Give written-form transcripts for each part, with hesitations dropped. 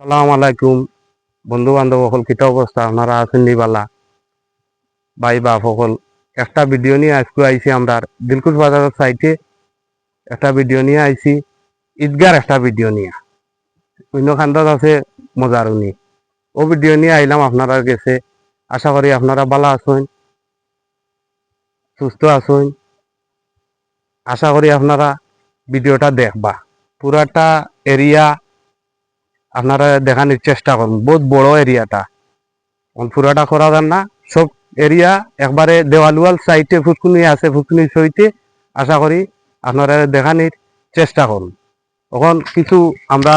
সালাম আলাইকুম বন্ধু বান্ধব সকল কিতা অবস্থা আপনারা আছেন নিবালা ভাই বাপ সকল একটা ভিডিও নিয়ে আজকে আইছি আমরা দিলকুশ বাজারের সাইটে একটা ভিডিও নিয়ে আইছি ঈদগার একটা ভিডিও নিয়ে অন্য খান্দাত আছে মজারুনি ও ভিডিও নিয়ে আইলাম আপনারা গেছে আশা করি আপনারা ভালো আছেন সুস্থ আছেন আশা করি আপনারা ভিডিওটা দেখবা পুরাটা এরিয়া আপনারা দেখানোর চেষ্টা করুন বহুত বড় এরিয়াটা পুরাটা করা যান না সব এরিয়া একবারে দেওয়ালওয়াল সাইটে ফুটকুনি আছে ফুটকুনি সইতে আশা করি আপনারা দেখানোর চেষ্টা করুন তখন কিছু আমরা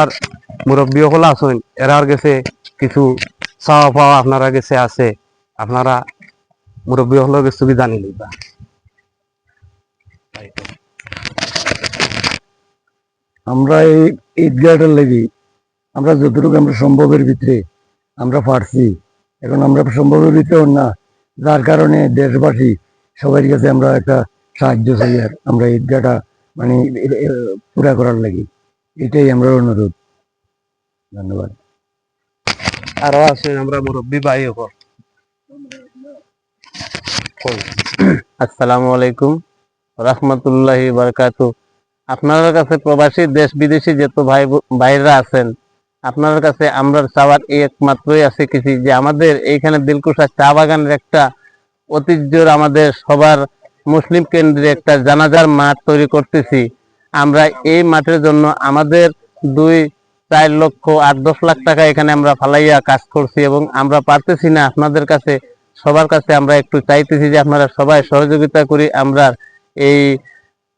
মুরব্বী হল আছেন এরার গেছে কিছু চাওয়া পাওয়া আপনারা গেছে আছে আপনারা মুরব্বী হল গেছে কি জানি লইবা আমরা এই ঈদগাহটার লাগি আমরা যতটুকু আমরা সম্ভবের ভিতরে আমরা পারছি এখন আমরা সম্ভবের ভিতরে না যার কারণে দেশবাসী সবার কাছে আমরা একটা সাহায্য চাই আর আমরা ঈদগাহটা মানে পুরা করার লাগি এটাই আমরা অনুরোধ ধন্যবাদ আরো আছেন আমরা মুরব্বী ভাই হল আসসালামু আলাইকুম রাহমাতুল্লাহি বারাকাতু। আপনার কাছে প্রবাসী দেশ বিদেশি যত ভাইরা আছেন আপনার কাছে আমরা চাওয়ার একমাত্রই আছে কিছু যে আমাদের এইখানে দিলকুশা চা বাগানের একটা ঐতিহ্যর আমাদের সবার মুসলিম কেন্দ্রে একটা জানাজার মাঠ তৈরি করতেছি। আমরা এই মাঠের জন্য আমাদের 2-4 লক্ষ 8-10 লাখ টাকা এখানে আমরা ফালাইয়া কাজ করছি এবং আমরা পারতেছি না। আপনাদের কাছে সবার কাছে আমরা একটু চাইতেছি যে আপনারা সবাই সহযোগিতা করি আমরা এই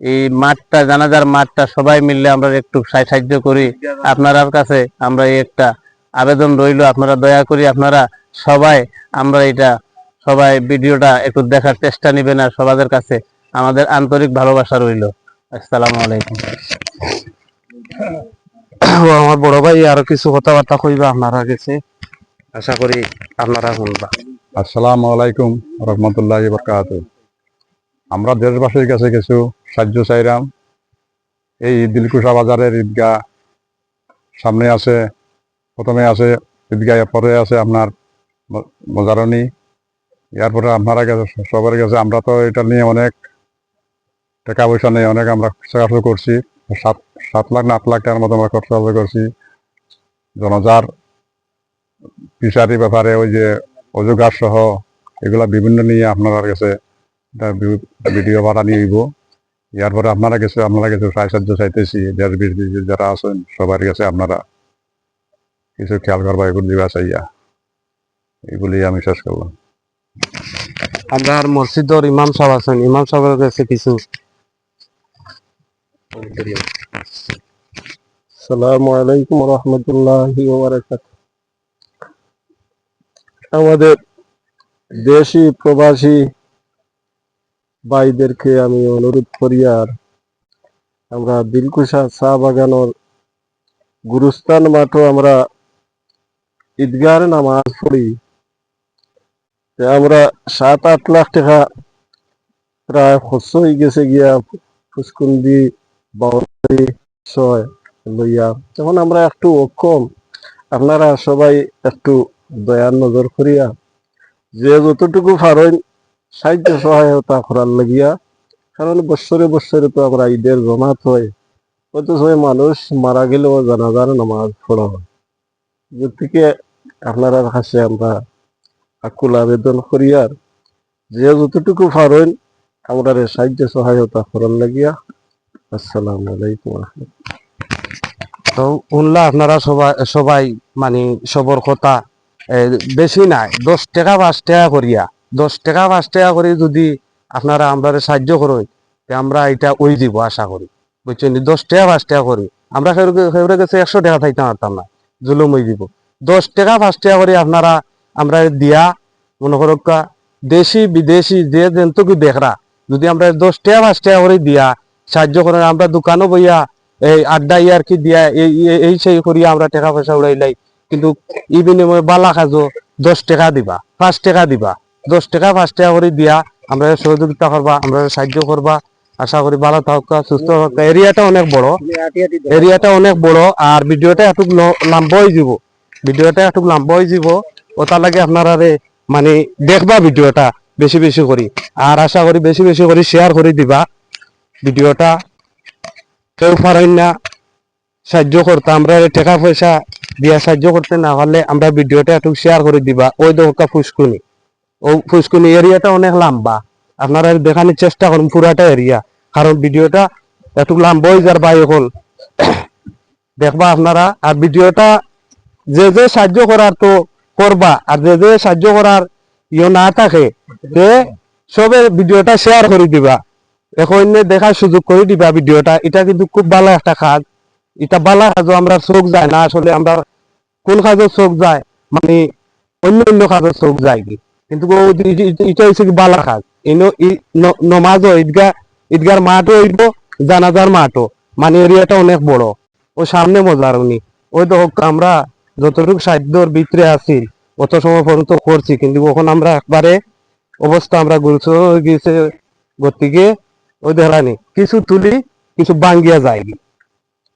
এই মাঠটা জানাজার মাঠটা সবাই মিললে আমরা একটু সাহায্য করি। আপনার কাছে আমরা এই একটা আবেদন রইল আপনারা দয়া করি আপনারা সবাই আমরা এটা সবাই ভিডিওটা একটু দেখার চেষ্টা নেবেন আর সবার কাছে আমাদের আন্তরিক ভালোবাসা রইল। আসসালামু আলাইকুম। আমার বড় ভাই আরো কিছু কথাবার্তা কইবা আপনারা গেছে আশা করি আপনারা শুনবা। আসসালামু আলাইকুম রহমতুল্লাহি বারাকাতু। আমরা দেশবাসীর কাছে কিছু সাহায্য চাইলাম। এই দিলকুশা বাজারের ঈদগাহ সামনে আছে, প্রথমে আছে ঈদগাহ, পরে আছে আপনার মজারণী, এরপরে আপনারা কাছে সবার কাছে আমরা তো এটা নিয়ে অনেক টাকা পয়সা নেই, অনেক আমরা খরচ করছি, 7 লাখ না 8 লাখ টাকার মতো আমরা খরচ করছি। জনজার ফিশারি ব্যাপারে ওই যে অজুগার সহ এগুলা বিভিন্ন নিয়ে আপনার কাছে ভিডিও ভাড়া নিয়ে দিব। এরপরে আপনারা কাছে সাহায্য চাইতেছি দেশ বিদেশে যারা আছেন সবার কাছে আপনারা কিছু খেয়াল করবা এগুলো দিবা চাইয়া, এগুলি আমি শেষ করলাম। আমরা মসজিদর ইমাম সাহেব আছেন, ইমাম সাহেবের কাছে কিছু। আসসালামু আলাইকুম রহমতুল্লাহি ওয়া বারাকাতুহু। আমাদের দেশি প্রবাসী ভাইদেরকে আমি অনুরোধ করি আর আমরা দিলকুশা চা বাগানোর গুরুস্থান মাঠও আমরা ঈদগাহের নামাজ পড়ি। আমরা 7-8 লাখ টাকা প্রায় খরচ হয়ে গেছে গিয়া ফুসকুন্দি বাউন্ডারি ছয় লইয়া। তখন আমরা একটু অক্ষম, আপনারা সবাই একটু দয়ার নজর করিয়া যে যতটুকু পারেন সাহায্য সহায়তা করার লাগিয়া, কারণ বৎসরে বৎসরে তো আমরা ঈদের জমাত হয়, অথচ মানুষ মারা গেলেও জানাজার নামাজ পড়া হয়। থেকে আপনারা কাছে আমরা আকুল আবেদন করিয়ার যে যতটুকু পারেন আমরা সাহায্য সহায়তা করার লাগিয়া। আসসালামু আলাইকুম। তো শুনলা আপনারা সবাই মানে সবর কথা বেশি নাই, 10 টাকা 5 টাকা করিয়া 10 টাকা 5 টাকা করে যদি আপনারা আমরা সাহায্য করেন আমরা এটা ওই দিব আশা করি, বুঝছেন। 10 টাকা 5 টাকা করি আমরা সেগুলো কাছে 100 টাকা থাকতে পারতাম না, জুলুম ওই দিব। 10 টাকা 5 টাকা করে আপনারা আমরা দিয়া মনে করো দেশি বিদেশি যে যেন্তকে দেখরা যদি আমরা 10 টাকা 5 টাকা করে দিয়া সাহায্য করেন, আমরা দোকানও বইয়া এই আড্ডা ইয়ার কি দিয়া এই সেই করিয়া আমরা টাকা পয়সা উড়াইলাই, কিন্তু এই বিনিময়ে বালা কাজও 10 টাকা দিবা 5 টাকা দিবা 10 টাকা 5 টাকা করে দিয়া আমরা সহযোগিতা করবা, আমরা সাহায্য করবা। আশা করি ভালো থাকা সুস্থ থাকা। এরিয়াটা অনেক বড় আর ভিডিওটা একটু লম্বা হয়ে যাব। ভিডিওটা একটু লম্বা হয়ে যাব, ওটার লাগে আপনারা মানে দেখবা ভিডিওটা বেশি বেশি করি, আর আশা করি বেশি বেশি করে শেয়ার করে দিবা ভিডিওটা। কেউ পারেন না সাহায্য করতে, আমরা টাকা পয়সা দিয়া সাহায্য করতে না পারলে আমরা ভিডিওটা একটু শেয়ার করে দিবা। ওই দোকা ফুসকুনি, ও ফুসকুনি এরিয়াটা অনেক লম্বা, আপনারা দেখানোর চেষ্টা করুন পুরাটা এরিয়া, কারণ ভিডিওটা একটু লম্বা হয়ে যার বাই হল দেখবা আপনারা। আর ভিডিওটা যে যে সাহায্য করার তো করবা, আর যে যে সাহায্য করার না থাকে সে সবে ভিডিওটা শেয়ার করে দিবা, এখন দেখার সুযোগ করে দিবা ভিডিওটা। এটা কিন্তু খুব ভালো একটা কাজ, এটা ভালো কাজও আমরা চোখ যায় না, আসলে আমরা কোন কাজের চোখ যায় মানে অন্য অন্য কাজের চোখ যায় কি, কিন্তু এটা হচ্ছে কি ভালো কাজ। নমাজও ঈদগার মাঠও হইব, জানাজার মাঠও, মানে এরিয়াটা অনেক বড়, ও সামনে মজার উনি। ওই তো আমরা যতটুকু সাধ্যর ভিতরে আছি অত সময় পর্যন্ত করছি, কিন্তু এখন আমরা একবারে অবস্থা আমরা গুরুত্ব হয়ে গেছে গতিকে ওই ধরানি কিছু তুলি কিছু বাঙ্গিয়া যায়,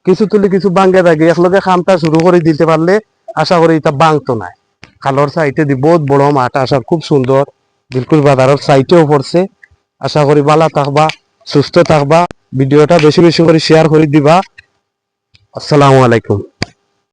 কিছু তুলি কিছু বাঙ্গিয়া যায়, একলগে খামটা শুরু করে দিতে পারলে আশা করি এটা বাংতো নাই। খালর সাইটে দি বহুত বড় মাঠ, আশা খুব সুন্দর, বিলকুল বাজারের সাইটেও পড়ছে। আশা করি ভালো থাকবা, সুস্থ থাকবা, ভিডিওটা বেশি বেশি করে শেয়ার করে দিবা। আসসালামু আলাইকুম।